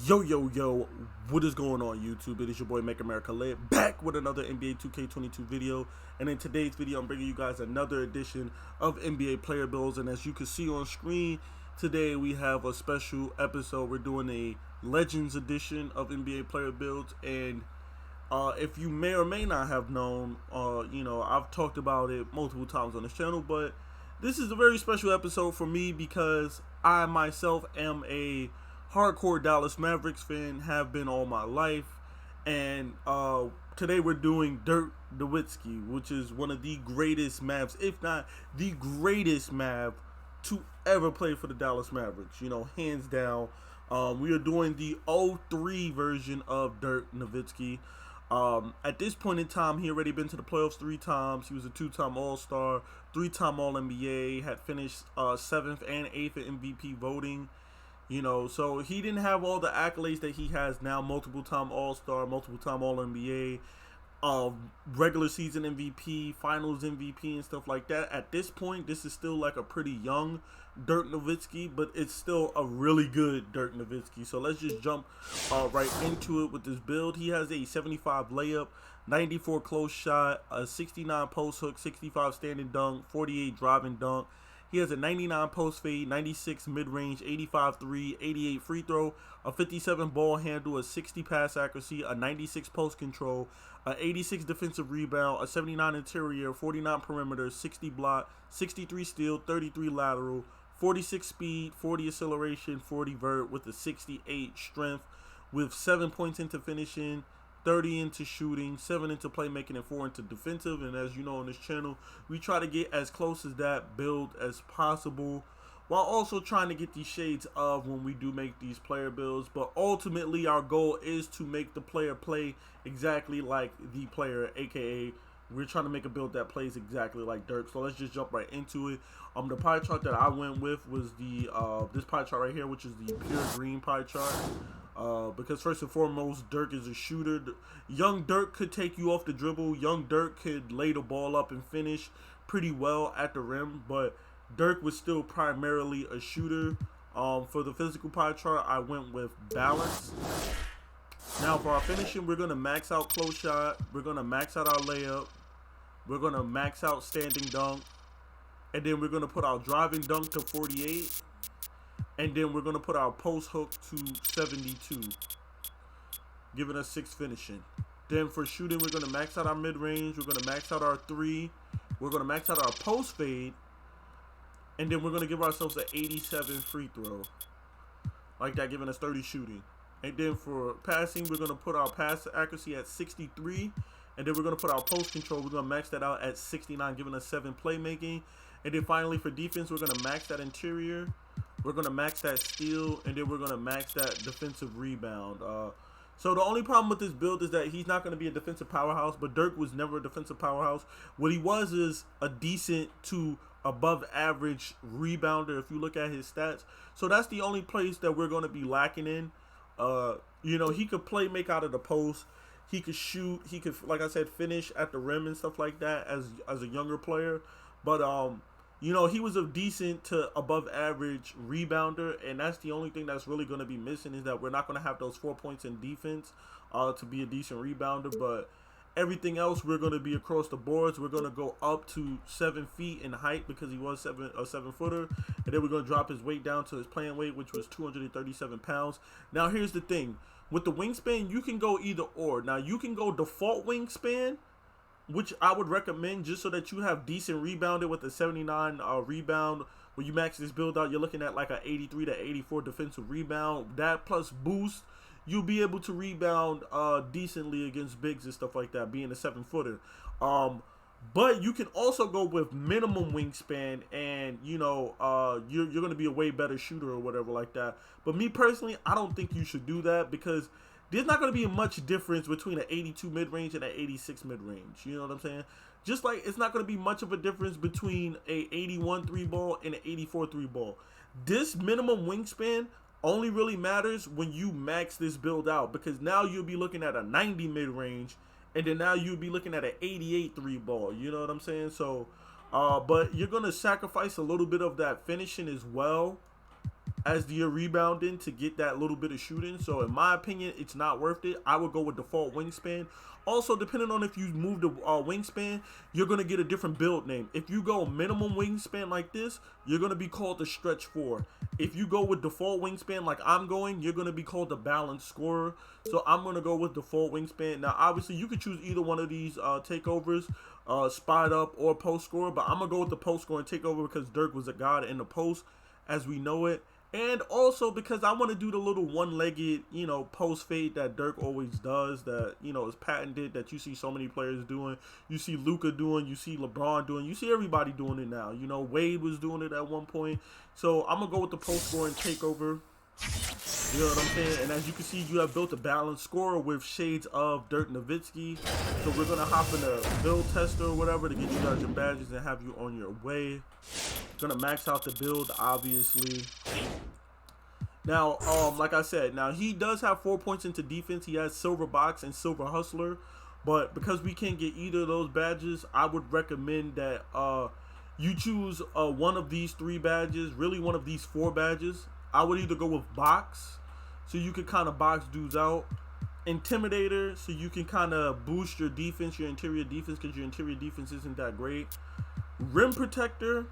Yo, what is going on YouTube? It is your boy Make America Lit, back with another NBA 2K22 video. And in today's video, I'm bringing you guys another edition of NBA player builds. And as you can see on screen, today we have a special episode. We're doing a Legends edition of NBA player builds. And if you may or may not have known, I've talked about it multiple times on this channel, but this is a very special episode for me because I myself am a hardcore Dallas Mavericks fan, have been all my life, and today we're doing Dirk Nowitzki, which is one of the greatest Mavs, if not the greatest Mav to ever play for the Dallas Mavericks, hands down. We are doing the '03 version of Dirk Nowitzki. At this point in time, he already been to the playoffs 3 times. He was a 2-time All-Star, 3-time All-NBA, had finished 7th and 8th in MVP voting. So he didn't have all the accolades that he has now. Multiple time All-Star, multiple time All-NBA, regular season MVP, finals MVP, and stuff like that. At this point, this is still like a pretty young Dirk Nowitzki, but it's still a really good Dirk Nowitzki. So let's just jump right into it with this build. He has a 75 layup, 94 close shot, a 69 post hook, 65 standing dunk, 48 driving dunk. He has a 99 post fade, 96 mid-range, 85 3, 88 free throw, a 57 ball handle, a 60 pass accuracy, a 96 post control, a 86 defensive rebound, a 79 interior, 49 perimeter, 60 block, 63 steal, 33 lateral, 46 speed, 40 acceleration, 40 vert with a 68 strength, with 7 points into finishing, 30 into shooting, 7 into playmaking, and 4 into defensive. And as you know on this channel, we try to get as close as that build as possible, while also trying to get these shades of when we do make these player builds. But ultimately, our goal is to make the player play exactly like the player, aka we're trying to make a build that plays exactly like Dirk. So let's just jump right into it. The pie chart that I went with was the this pie chart right here, which is the pure green pie chart. Because first and foremost, Dirk is a shooter. Young Dirk could take you off the dribble. Young Dirk could lay the ball up and finish pretty well at the rim, but Dirk was still primarily a shooter. For the physical pie chart, I went with balance. Now for our finishing, we're going to max out close shot. We're going to max out our layup. We're going to max out standing dunk. And then we're going to put our driving dunk to 48. And then we're going to put our post hook to 72, giving us 6 finishing. Then for shooting, we're going to max out our mid-range. We're going to max out our 3. We're going to max out our post fade. And then we're going to give ourselves an 87 free throw. Like that, giving us 30 shooting. And then for passing, we're going to put our pass accuracy at 63. And then we're going to put our post control. We're going to max that out at 69, giving us 7 playmaking. And then finally for defense, we're going to max that interior. We're going to max that steal, and then we're going to max that defensive rebound. So the only problem with this build is that he's not going to be a defensive powerhouse, but Dirk was never a defensive powerhouse. What he was is a decent to above average rebounder if you look at his stats. So that's the only place that we're going to be lacking in. He could play make out of the post. He could shoot. He could, like I said, finish at the rim and stuff like that as a younger player. But he was a decent to above average rebounder, and that's the only thing that's really going to be missing is that we're not going to have those 4 points in defense to be a decent rebounder. But everything else, we're going to be across the boards. We're going to go up to 7 feet in height because he was a 7-footer, and then we're going to drop his weight down to his playing weight, which was 237 pounds. Now, here's the thing. With the wingspan, you can go either or. Now, you can go default wingspan, which I would recommend just so that you have decent rebounding with a 79 rebound. When you max this build out, you're looking at like an 83 to 84 defensive rebound. That plus boost, you'll be able to rebound decently against bigs and stuff like that, being a 7-footer. But you can also go with minimum wingspan, and you're going to be a way better shooter or whatever like that. But me personally, I don't think you should do that because there's not going to be much difference between an 82 mid-range and an 86 mid-range. You know what I'm saying? Just like it's not going to be much of a difference between a 81 3-ball and an 84 3-ball. This minimum wingspan only really matters when you max this build out, because now you'll be looking at a 90 mid-range, and then now you'll be looking at an 88 3-ball. You know what I'm saying? So, but you're going to sacrifice a little bit of that finishing as well. as the rebounding to get that little bit of shooting. So in my opinion, it's not worth it. I would go with default wingspan. Also, depending on if you move the wingspan, you're going to get a different build name. If you go minimum wingspan like this, you're going to be called the stretch 4. If you go with default wingspan like I'm going, you're going to be called the balanced scorer. So I'm going to go with default wingspan. Now, obviously, you could choose either one of these takeovers, spot up or post scorer. But I'm going to go with the post scorer and takeover because Dirk was a god in the post as we know it. And also because I want to do the little one-legged, post fade that Dirk always does, that, is patented, that you see so many players doing. You see Luka doing, you see LeBron doing, you see everybody doing it now. Wade was doing it at one point. So I'm going to go with the post scoring takeover. You know what I'm saying? And as you can see, you have built a balanced scorer with shades of Dirk Nowitzki. So we're going to hop in a build tester or whatever to get you guys your badges and have you on your way. Going to max out the build, obviously. Now, like I said, now he does have 4 points into defense. He has Silver Box and Silver Hustler. But because we can't get either of those badges, I would recommend that you choose one of these 3 badges, really one of these 4 badges. I would either go with Box, so you can kind of box dudes out. Intimidator, so you can kind of boost your defense, your interior defense, because your interior defense isn't that great. Rim Protector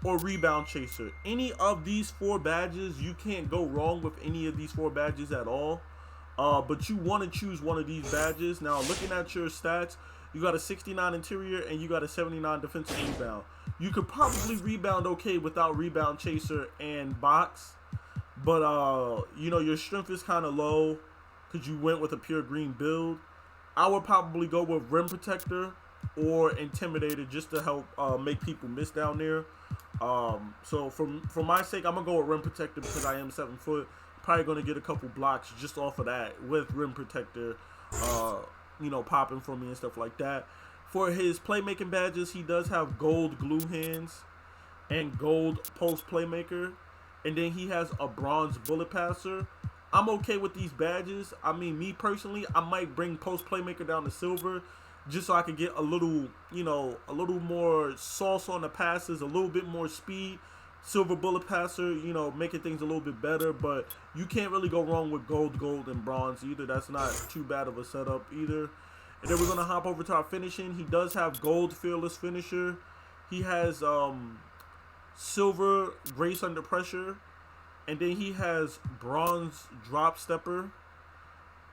or Rebound Chaser. Any of these 4 badges, you can't go wrong with any of these 4 badges at all. But you want to choose one of these badges. Now, looking at your stats, you got a 69 interior and you got a 79 defensive rebound. You could probably rebound okay without Rebound Chaser and Box. But, your strength is kind of low because you went with a pure green build. I would probably go with Rim Protector or Intimidator just to help make people miss down there. So for my sake, I'm going to go with Rim Protector because I am 7 foot. Probably going to get a couple blocks just off of that with Rim Protector, popping for me and stuff like that. For his playmaking badges, he does have gold glue hands and gold post playmaker. And then he has a bronze bullet passer. I'm okay with these badges. I mean, me personally, I might bring post playmaker down to silver just so I can get a little, a little more sauce on the passes, a little bit more speed. Silver bullet passer, making things a little bit better. But you can't really go wrong with gold, and bronze either. That's not too bad of a setup either. And then we're going to hop over to our finishing. He does have gold fearless finisher. He has silver grace under pressure, and then he has bronze drop stepper,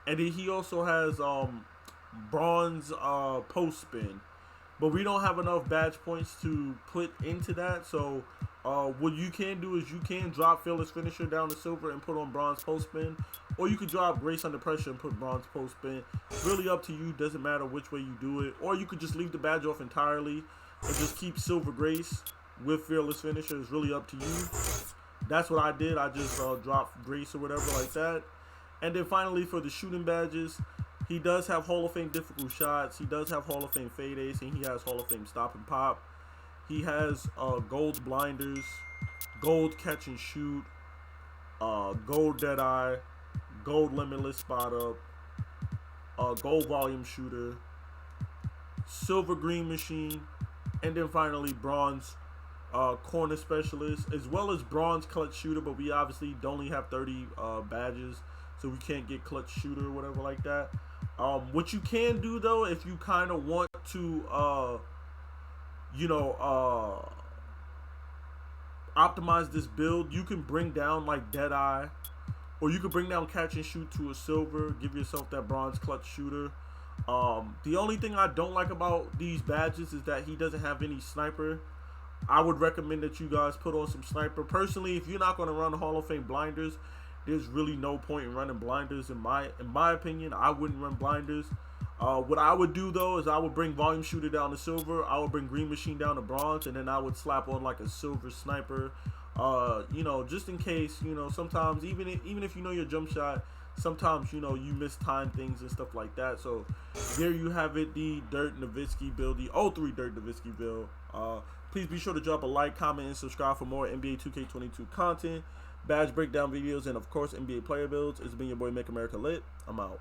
and then he also has bronze post spin. But we don't have enough badge points to put into that, so what you can do is you can drop fearless finisher down to silver and put on bronze post spin, or you could drop grace under pressure and put bronze post spin. Really up to you, doesn't matter which way you do it. Or you could just leave the badge off entirely and just keep silver grace with fearless finisher. Is really up to you. That's what I did. I just dropped grace or whatever like that. And then finally for the shooting badges, he does have Hall of Fame difficult shots. He does have Hall of Fame fade ace, and he has Hall of Fame stop and pop. He has gold blinders, gold catch and shoot, gold dead eye, gold limitless spot up, gold volume shooter, silver green machine, and then finally bronze corner specialist, as well as bronze clutch shooter. But we obviously only have 30 badges, so we can't get clutch shooter or whatever like that. What you can do though, if you kind of want to optimize this build, you can bring down like Deadeye, or you could bring down catch and shoot to a silver, give yourself that bronze clutch shooter. The only thing I don't like about these badges is that he doesn't have any sniper. I would recommend that you guys put on some sniper. Personally, if you're not going to run the Hall of Fame blinders, there's really no point in running blinders. In my opinion, I wouldn't run blinders. What I would do though is I would bring volume shooter down to silver. I would bring green machine down to bronze, and then I would slap on like a silver sniper. Just in case, sometimes even if you know your jump shot, sometimes you miss time things and stuff like that. So there you have it, the Dirk Nowitzki build, the 03 Dirk Nowitzki build. Please be sure to drop a like, comment, and subscribe for more NBA 2K22 content, badge breakdown videos, and of course NBA player builds. It's been your boy Make America Lit. I'm out.